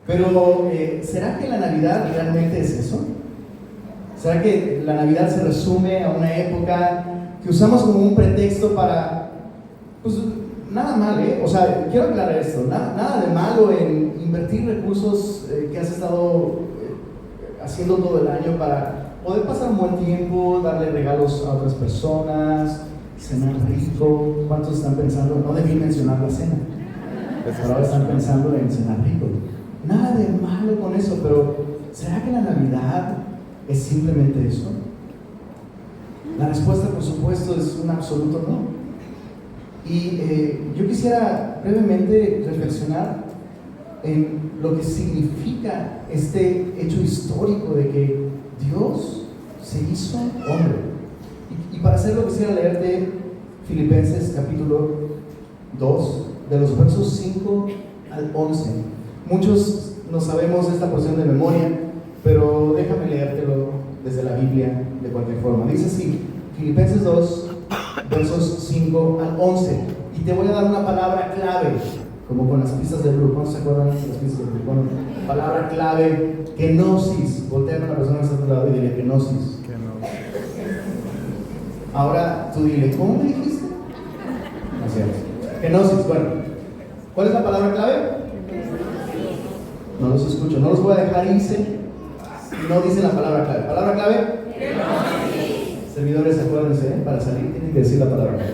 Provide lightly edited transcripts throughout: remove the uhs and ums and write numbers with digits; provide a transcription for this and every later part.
Pero, ¿será que la Navidad realmente es eso? ¿Será que la Navidad se resume a una época que usamos como un pretexto para, pues, nada mal, O sea, quiero aclarar esto, nada de malo en invertir recursos que has estado haciendo todo el año para poder pasar un buen tiempo, darle regalos a otras personas, cenar rico. ¿Cuántos están pensando? No debí mencionar la cena, pero ahora están pensando en cenar rico. Nada de malo con eso, pero ¿será que la Navidad es simplemente eso? La respuesta, por supuesto, es un absoluto no. Y yo quisiera brevemente reflexionar en lo que significa este hecho histórico de que Dios se hizo hombre. Y para hacerlo quisiera leerte Filipenses capítulo 2, de los versos 5 al 11. Muchos no sabemos esta porción de memoria, pero déjame leértelo desde la Biblia de cualquier forma. Dice así, Filipenses 2, versos 5 al 11. Y te voy a dar una palabra clave, como con las pistas del grupo. ¿No se acuerdan de las pistas del grupo? Bueno, palabra clave, kenosis. Voltea a la persona que está a tu lado y dile kenosis. Ahora tú dile, ¿cómo me dijiste? Así es. Kenosis, bueno. ¿Cuál es la palabra clave? No los escucho, no los voy a dejar irse. No dicen la palabra clave. ¿Palabra clave? Servidores, acuérdense, para salir tienen que decir la palabra clave.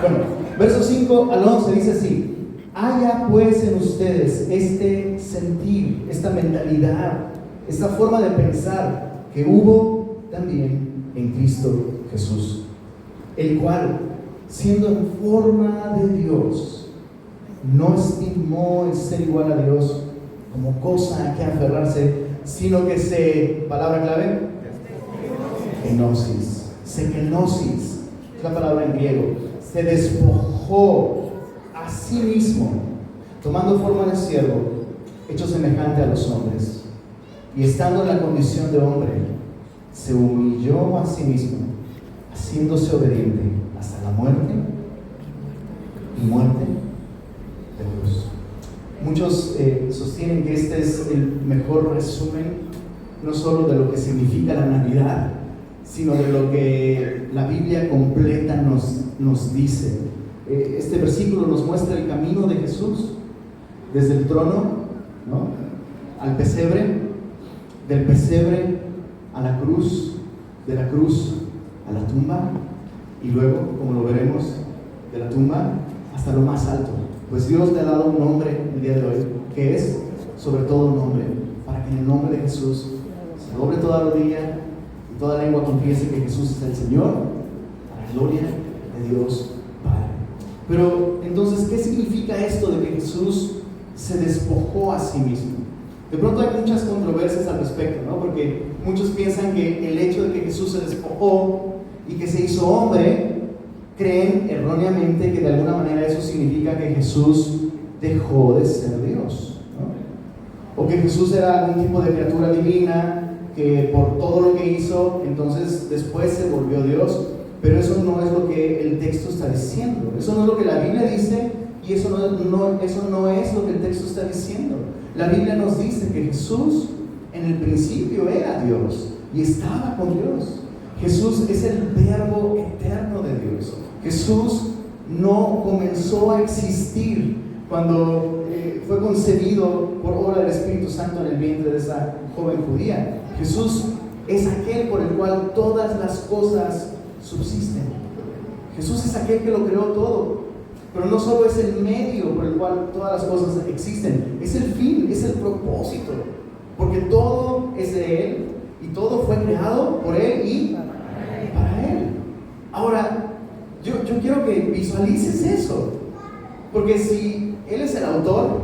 Bueno, versos 5 al 11 dice así: haya pues en ustedes este sentir, esta mentalidad, esta forma de pensar que hubo también en Cristo Jesús, el cual, siendo en forma de Dios, no estimó el ser igual a Dios como cosa a que aferrarse, sino que se, palabra clave, kenosis, se kenosis, es la palabra en griego, se despojó a sí mismo, tomando forma de siervo, hecho semejante a los hombres, y estando en la condición de hombre, se humilló a sí mismo, haciéndose obediente hasta la muerte y muerte de cruz. Muchos sostienen que este es el mejor resumen, no solo de lo que significa la Navidad, sino de lo que la Biblia completa nos dice. Este versículo nos muestra el camino de Jesús, desde el trono, ¿no?, al pesebre, del pesebre a la cruz, de la cruz a la tumba, y luego, como lo veremos, de la tumba hasta lo más alto. Pues Dios le ha dado un nombre el día de hoy, que es sobre todo un nombre, para que en el nombre de Jesús se doble toda rodilla y toda lengua confiese que Jesús es el Señor, para la gloria de Dios Padre. Pero entonces, ¿qué significa esto de que Jesús se despojó a sí mismo? De pronto hay muchas controversias al respecto, ¿no? Porque muchos piensan que el hecho de que Jesús se despojó y que se hizo hombre, creen erróneamente que de alguna manera eso significa que Jesús dejó de ser Dios, ¿no? O que Jesús era algún tipo de criatura divina que por todo lo que hizo, entonces después se volvió Dios. Pero eso no es lo que el texto está diciendo, eso no es lo que la Biblia dice, y eso no es lo que el texto está diciendo. La Biblia nos dice que Jesús en el principio era Dios y estaba con Dios. Jesús es el verbo eterno de Dios. Jesús no comenzó a existir cuando fue concebido por obra del Espíritu Santo en el vientre de esa joven judía. Jesús es aquel por el cual todas las cosas subsisten. Jesús es aquel que lo creó todo, pero no solo es el medio por el cual todas las cosas existen, es el fin, es el propósito, porque todo es de Él y todo fue creado por Él y para Él. Ahora, yo quiero que visualices eso, porque si Él es el autor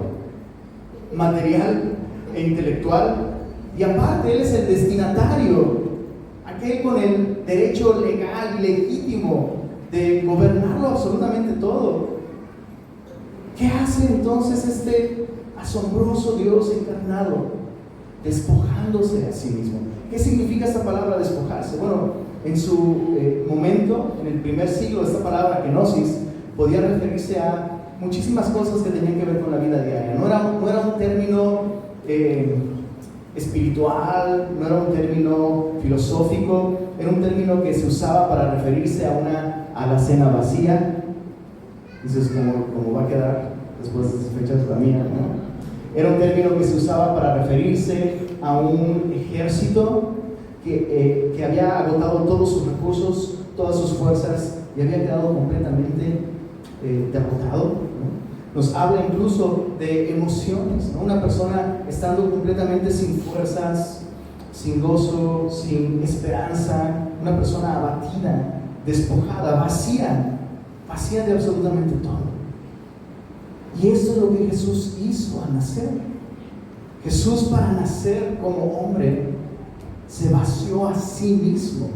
material e intelectual, y aparte Él es el destinatario, aquel con el derecho legal y legítimo de gobernarlo absolutamente todo, ¿qué hace entonces este asombroso Dios encarnado despojándose a sí mismo? ¿Qué significa esta palabra despojarse? Bueno, en su momento, en el primer siglo, esta palabra kenosis podía referirse a muchísimas cosas que tenían que ver con la vida diaria. No era un término espiritual, no era un término filosófico, era un término que se usaba para referirse a la cena vacía. Dices, ¿cómo va a quedar después de esas fechas la mía, ¿no? Era un término que se usaba para referirse a un ejército que había agotado todos sus recursos, todas sus fuerzas y había quedado completamente derrotado, ¿no? Nos habla incluso de emociones, ¿no? Una persona estando completamente sin fuerzas, sin gozo, sin esperanza, una persona abatida, despojada, vacía de absolutamente todo. Y esto es lo que Jesús hizo al nacer. Jesús, para nacer como hombre, se vació a sí mismo,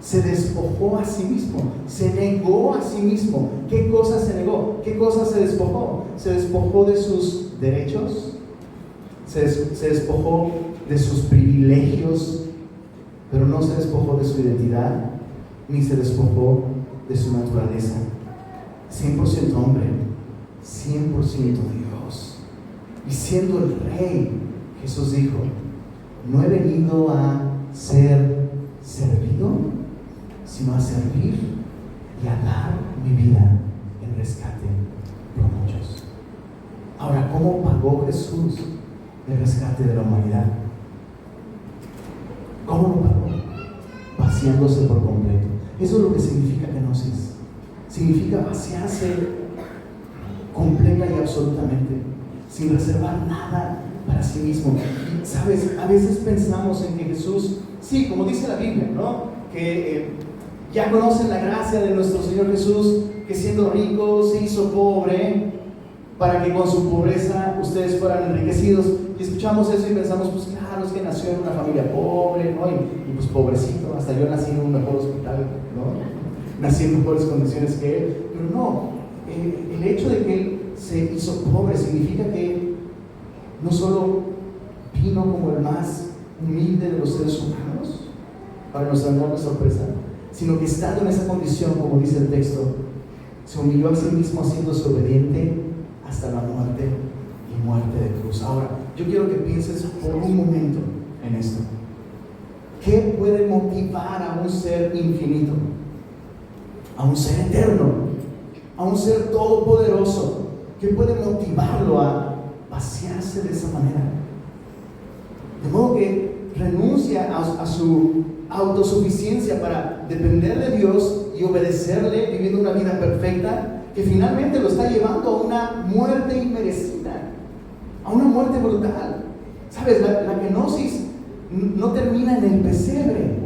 se despojó a sí mismo, se negó a sí mismo. ¿Qué cosas se negó? ¿Qué cosas se despojó? Se despojó de sus derechos, se despojó de sus privilegios, pero no se despojó de su identidad, ni se despojó de su naturaleza. 100% hombre, 100% Dios. Y siendo el Rey, Jesús dijo: no he venido a ser servido, sino a servir y a dar mi vida en rescate por muchos. Ahora, ¿cómo pagó Jesús el rescate de la humanidad? ¿Cómo lo pagó? Vaciándose por completo. Eso es lo que significa kenosis. Significa vaciarse completa y absolutamente, sin reservar nada para sí mismo. Y, ¿sabes? A veces pensamos en que Jesús, sí, como dice la Biblia, ¿no? Que ya conocen la gracia de nuestro Señor Jesús, que siendo rico se hizo pobre para que con su pobreza ustedes fueran enriquecidos. Y escuchamos eso y pensamos, pues claro, es que nació en una familia pobre, ¿no? Y pues pobrecito, hasta yo nací en un mejor hospital, ¿no? Nací en mejores condiciones que él. Pero no, el hecho de que él se hizo pobre significa que no solo vino como el más humilde de los seres humanos, para nuestra enorme sorpresa, sino que estando en esa condición, como dice el texto, se humilló a sí mismo haciéndose obediente hasta la muerte y muerte de cruz. Ahora, yo quiero que pienses por un momento en esto. ¿Qué puede motivar a un ser infinito, a un ser eterno, a un ser todopoderoso? ¿Qué puede motivarlo a vaciarse de esa manera? De modo que renuncia a su autosuficiencia para depender de Dios y obedecerle, viviendo una vida perfecta, que finalmente lo está llevando a una muerte inmerecida, a una muerte brutal. ¿Sabes? La kenosis no termina en el pesebre.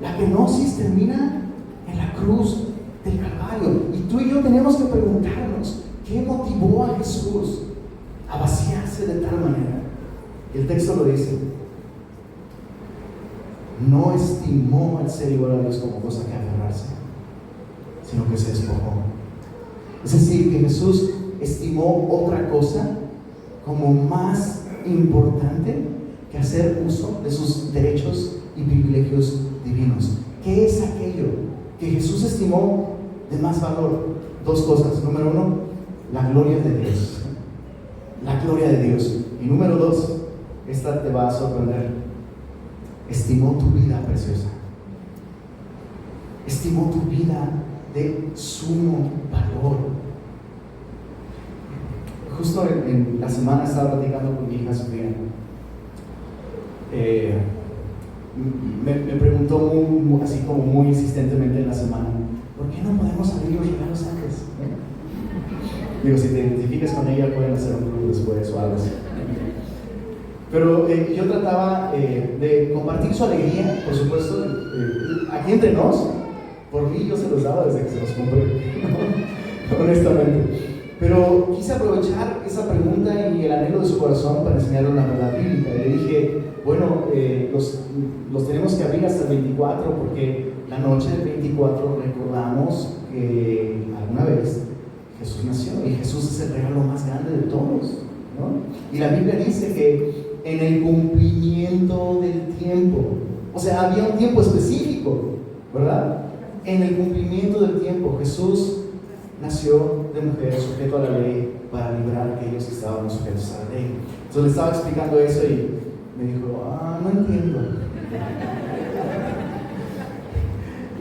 La kenosis termina en la cruz del Calvario. Y tú y yo tenemos que preguntarnos, ¿qué motivó a Jesús a vaciarse de tal manera? El texto lo dice: no estimó el ser igual a Dios como cosa que aferrarse, sino que se despojó. Es decir, que Jesús estimó otra cosa como más importante que hacer uso de sus derechos y privilegios divinos. ¿Qué es aquello que Jesús estimó de más valor? Dos cosas. Número uno, la gloria de Dios. La gloria de Dios. Y número dos, esta te va a sorprender: estimó tu vida preciosa. Estimó tu vida de sumo valor. Justo en la semana estaba platicando con mi hija Sofía. Me preguntó así como muy insistentemente en la semana: ¿por qué no podemos abrir los regalos antes? Digo, si te identificas con ella, pueden hacer un club después o algo así. Pero yo trataba de compartir su alegría, por supuesto, aquí entre nos. Por mí yo se los daba desde que se los compré, honestamente. Pero quise aprovechar esa pregunta y el anhelo de su corazón para enseñarle una verdad bíblica. Y le dije, bueno, los tenemos que abrir hasta el 24, porque la noche del 24 recordamos que alguna vez Jesús nació, y Jesús es el regalo más grande de todos, ¿no? Y la Biblia dice que en el cumplimiento del tiempo, o sea, había un tiempo específico, ¿verdad? En el cumplimiento del tiempo, Jesús nació de mujer, sujeto a la ley, para librar a aquellos que estaban sujetos a la ley. Entonces le estaba explicando eso y me dijo, no entiendo.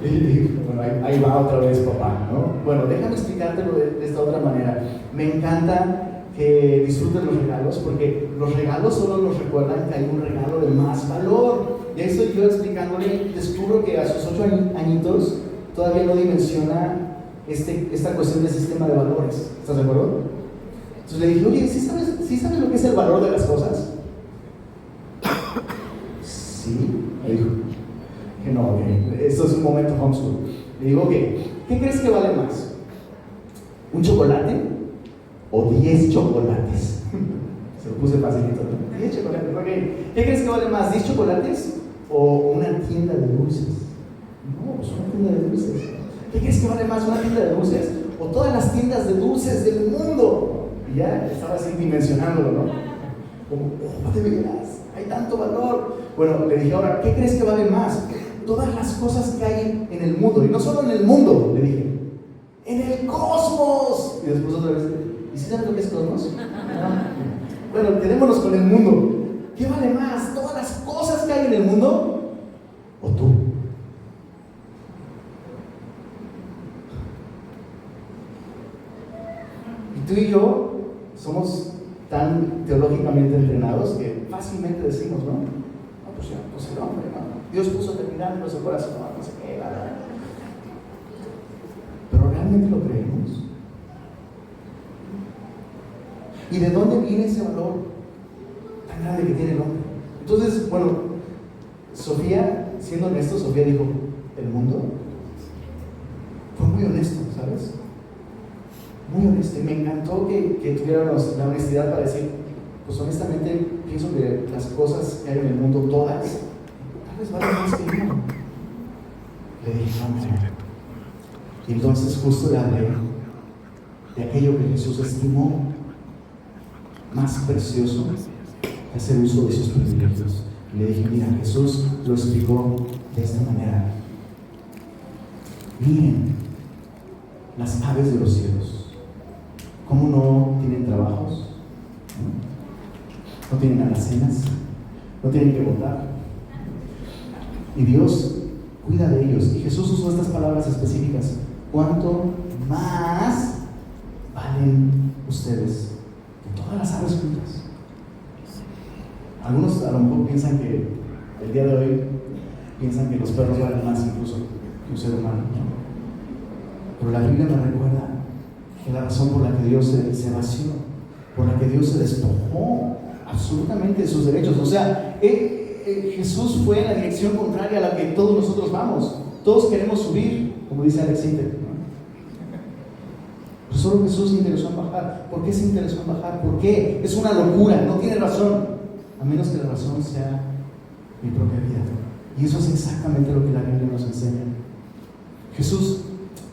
Y dije, bueno, ahí va otra vez papá, ¿no? Bueno, déjame explicártelo de esta otra manera. Me encanta que disfruten los regalos, porque los regalos solo nos recuerdan que hay un regalo de más valor. Y ahí estoy yo explicándole, descubro que a sus 8 añitos todavía no dimensiona esta cuestión del sistema de valores. ¿Estás de acuerdo? Entonces le dije, oye, ¿sí sabes lo que es el valor de las cosas? Sí, me dijo que no, que esto es un momento homeschool. Le digo, ok, ¿qué crees que vale más? ¿Un chocolate o 10 chocolates? Se lo puse facilito, ¿no? 10 chocolates, ok. ¿Qué crees que vale más? ¿10 chocolates o una tienda de dulces? No, pues una tienda de dulces. ¿Qué crees que vale más? ¿Una tienda de dulces o todas las tiendas de dulces del mundo? Y ya estaba así dimensionándolo, ¿no? Como, de veras, hay tanto valor. Bueno, le dije, ahora, ¿qué crees que vale más? Todas las cosas que hay en el mundo, y no solo en el mundo, le dije, en el cosmos. Y después otra vez, ¿y si sabes lo que es cosmos? Bueno, quedémonos con el mundo. ¿Qué vale más? ¿Todas las cosas que hay en el mundo o tú? Y tú y yo somos tan teológicamente entrenados que fácilmente decimos, ¿no? No, pues ya, pues el hombre, ¿no? Dios puso eternidad en nuestro corazón, no sé qué, nada. Pero ¿realmente lo creemos? ¿Y de dónde viene ese valor tan grande que tiene el hombre? Entonces, bueno, Sofía, siendo honesto, Sofía dijo, ¿el mundo? Fue muy honesto, ¿sabes? Muy honesto, y me encantó que tuviéramos la honestidad para decir, pues honestamente pienso que las cosas que hay en el mundo, todas, tal vez valen más que yo. Le dije, no. Y entonces justo le hablé de aquello que Jesús estimó más precioso, de hacer uso de sus privilegios. Y le dije, mira, Jesús lo explicó de esta manera. Miren las aves de los cielos. ¿Cómo no tienen trabajos? ¿No tienen alacenas? ¿No tienen que votar? Y Dios cuida de ellos. Y Jesús usó estas palabras específicas. ¿Cuánto más valen ustedes que todas las aves juntas? Algunos a lo mejor piensan que el día de hoy piensan que los perros valen más incluso que un ser humano, ¿no? Pero la Biblia me recuerda que la razón por la que Dios se vació, por la que Dios se despojó absolutamente de sus derechos, o sea, Jesús fue en la dirección contraria a la que todos nosotros vamos. Todos queremos subir, como dice Alex Sintek, ¿no? Pero solo Jesús se interesó en bajar. ¿Por qué se interesó en bajar? ¿Por qué? Es una locura, no tiene razón, a menos que la razón sea mi propia vida. Y eso es exactamente lo que la Biblia nos enseña. Jesús,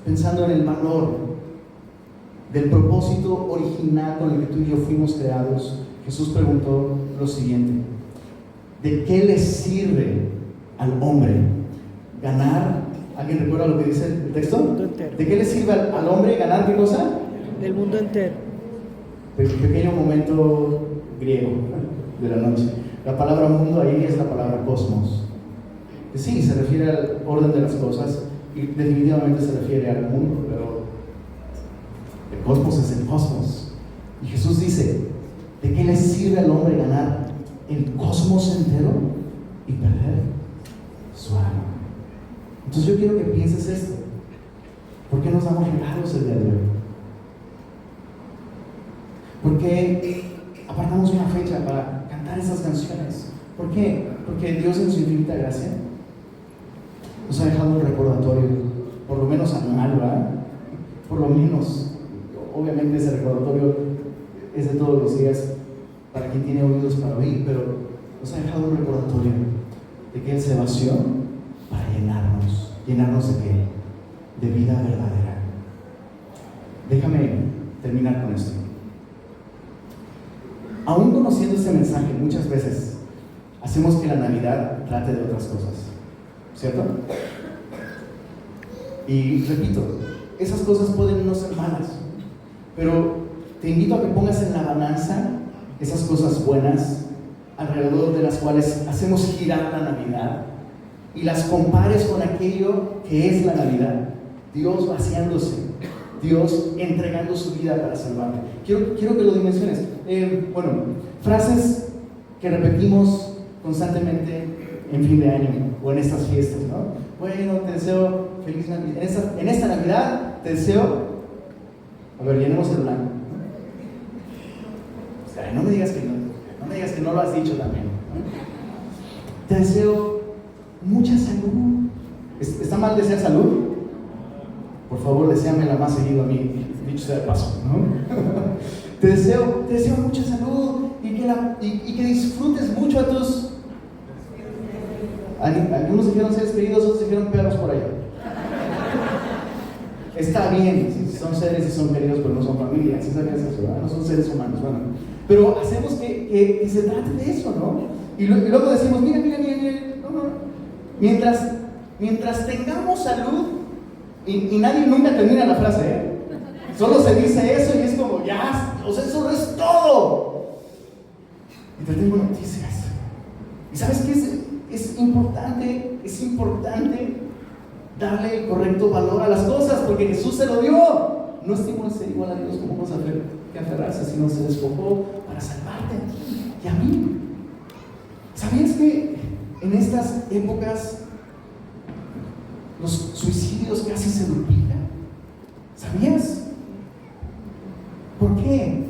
pensando en el valor del propósito original con el que tú y yo fuimos creados, Jesús preguntó lo siguiente: ¿de qué le sirve al hombre ganar? ¿Alguien recuerda lo que dice el texto? ¿De qué le sirve al hombre ganar qué cosa? Del mundo entero. Pequeño momento griego de la noche. La palabra mundo ahí es la palabra cosmos. Que sí, se refiere al orden de las cosas y definitivamente se refiere al mundo, pero el cosmos es el cosmos. Y Jesús dice: ¿de qué le sirve al hombre ganar el cosmos entero y perder su alma? Entonces yo quiero que pienses esto. ¿Por qué nos damos regalos el día de hoy? ¿Por qué apartamos una fecha para cantar esas canciones? ¿Por qué? Porque Dios en su infinita gracia nos ha dejado un recordatorio, por lo menos anual, ¿verdad? Por lo menos, obviamente ese recordatorio es de todos los días para quien tiene oídos para oír, pero nos ha dejado un recordatorio de que Él se vació para llenarnos de qué? De vida verdadera. Déjame terminar con esto. Aún conociendo este mensaje, muchas veces hacemos que la Navidad trate de otras cosas, ¿cierto? Y repito, esas cosas pueden no ser malas, pero te invito a que pongas en la balanza esas cosas buenas alrededor de las cuales hacemos girar la Navidad y las compares con aquello que es la Navidad. Dios vaciándose, Dios entregando su vida para salvarte. Quiero que lo dimensiones. Frases que repetimos constantemente en fin de año o en estas fiestas, ¿no? Bueno, te deseo feliz Navidad. En esta Navidad te deseo, a ver, llenemos el blanco. O sea, no me digas que no lo has dicho también, ¿no? Te deseo mucha salud. ¿Está mal desear salud? Por favor, deséamela más seguido a mí, dicho sea de paso, ¿no? Te deseo mucha salud y que disfrutes mucho a tus... Algunos dijeron seres queridos, otros dijeron perros por allá. Está bien, si son seres y son queridos, pero no son familia. ¿Sí sabías eso, verdad? No son seres humanos, bueno. Pero hacemos que se trate de eso, ¿no? Y luego decimos, mira. No. Mientras tengamos salud, y nadie nunca termina la frase, ¿eh? Solo se dice eso y es como, ya, o sea, eso no es todo. Y te tengo noticias. ¿Y sabes qué es importante? Es importante darle el correcto valor a las cosas, porque Jesús se lo dio. No estimó ser igual a Dios como cosa que aferrarse, sino se despojó para salvarte y a mí. ¿Sabías que en estas épocas los suicidios casi se duplican? ¿Sabías? ¿Por qué?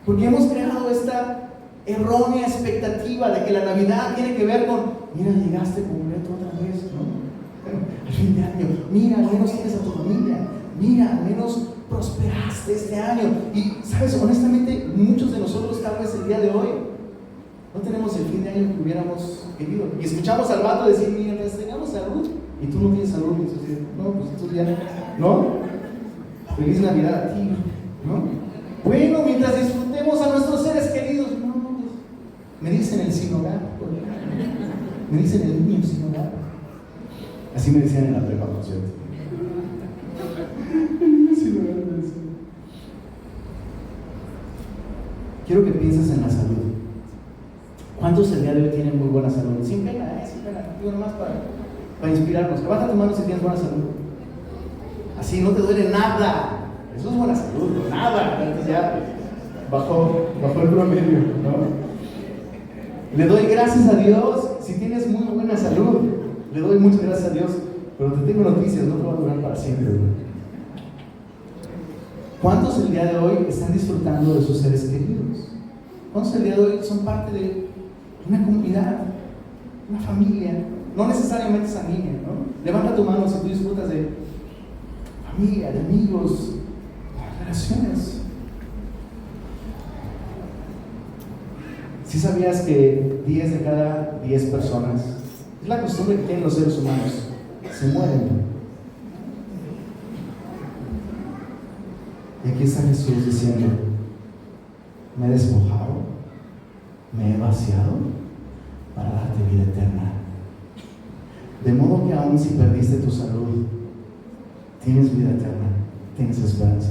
Porque hemos creado esta errónea expectativa de que la Navidad tiene que ver con, mira, llegaste completo otra vez, ¿no? Al fin de año, mira, al menos tienes a tu familia, mira, al menos prosperaste este año. Y, ¿sabes? Honestamente, muchos de nosotros tal vez el día de hoy no tenemos el fin de año que hubiéramos querido. Y escuchamos al vato decir, mira, tengamos salud, y tú no tienes salud, y tú dices, no, pues tú ya, ¿no? Feliz Navidad a ti, ¿no? Bueno, mientras disfrutemos a nuestros seres queridos, no, pues, me dicen el sin hogar, me dicen el niño sin hogar. Así me decían en la prepa, por cierto. Quiero que pienses en la salud. ¿Cuántos el día de hoy tienen muy buena salud? Sin pena, sin pena. Digo nomás para inspirarnos. Levanta tu mano si tienes buena salud. Así no te duele nada. Eso es buena salud, no nada. Entonces ya bajó el promedio, ¿no? Le doy gracias a Dios si tienes muy buena salud. Le doy muchas gracias a Dios, pero te tengo noticias, no te va a durar para siempre, ¿no? ¿Cuántos el día de hoy están disfrutando de sus seres queridos? ¿Cuántos el día de hoy son parte de una comunidad, una familia? No necesariamente sanguínea, ¿no? Levanta tu mano si tú disfrutas de familia, de amigos, de relaciones. ¿Sí sabías que 10 de cada 10 personas, es la costumbre que tienen los seres humanos, se mueren? Y aquí está Jesús diciendo, me he despojado, me he vaciado para darte vida eterna. De modo que aún si perdiste tu salud, tienes vida eterna, tienes esperanza.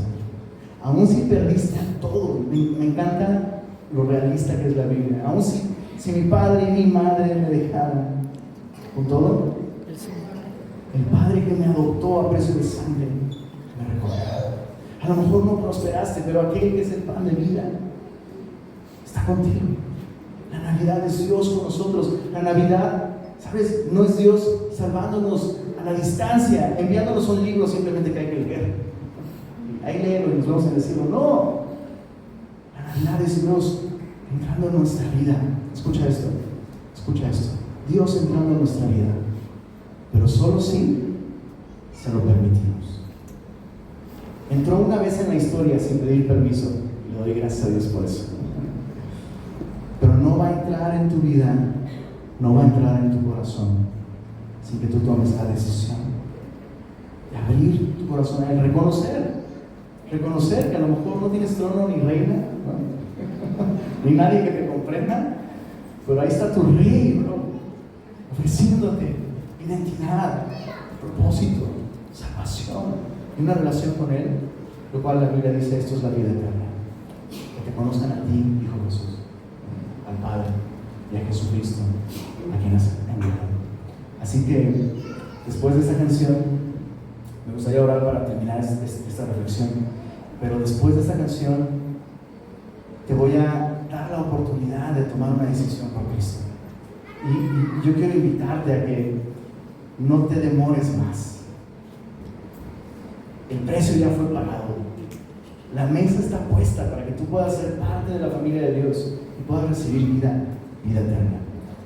Aún si perdiste todo, me encanta lo realista que es la Biblia. Aún si mi padre y mi madre me dejaran, con todo, el Padre que me adoptó a precio de sangre me recogerá. A lo mejor no prosperaste, pero aquel que es el pan de vida está contigo. La Navidad es Dios con nosotros. La Navidad, ¿sabes? No es Dios salvándonos a la distancia, enviándonos un libro simplemente que hay que leer. Ahí léelo y nos vamos a decirlo. No. La Navidad es Dios entrando en nuestra vida. Escucha esto. Dios entrando en nuestra vida, pero solo si se lo permitimos. Entró una vez en la historia sin pedir permiso, y le doy gracias a Dios por eso. Pero no va a entrar en tu vida, no va a entrar en tu corazón sin que tú tomes la decisión de abrir tu corazón a Él, reconocer que a lo mejor no tienes trono ni reina, ¿no? Ni nadie que te comprenda, pero ahí está tu rey, bro, ofreciéndote identidad, propósito, salvación y una relación con Él, lo cual la Biblia dice, esto es la vida eterna, que te conozcan a ti, Hijo Jesús, al Padre y a Jesucristo, a quien has enviado. Así que después de esta canción, me gustaría orar para terminar esta reflexión, pero después de esta canción te voy a dar la oportunidad de tomar una decisión por Cristo. Y yo quiero invitarte a que no te demores más. El precio ya fue pagado. La mesa está puesta para que tú puedas ser parte de la familia de Dios y puedas recibir vida eterna.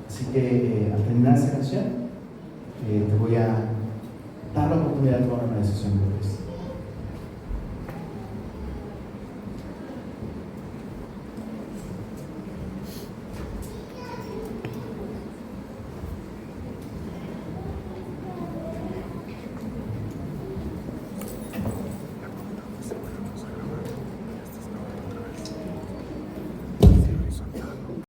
Así que al terminar esta canción, te voy a dar la oportunidad de tomar una decisión por Cristo.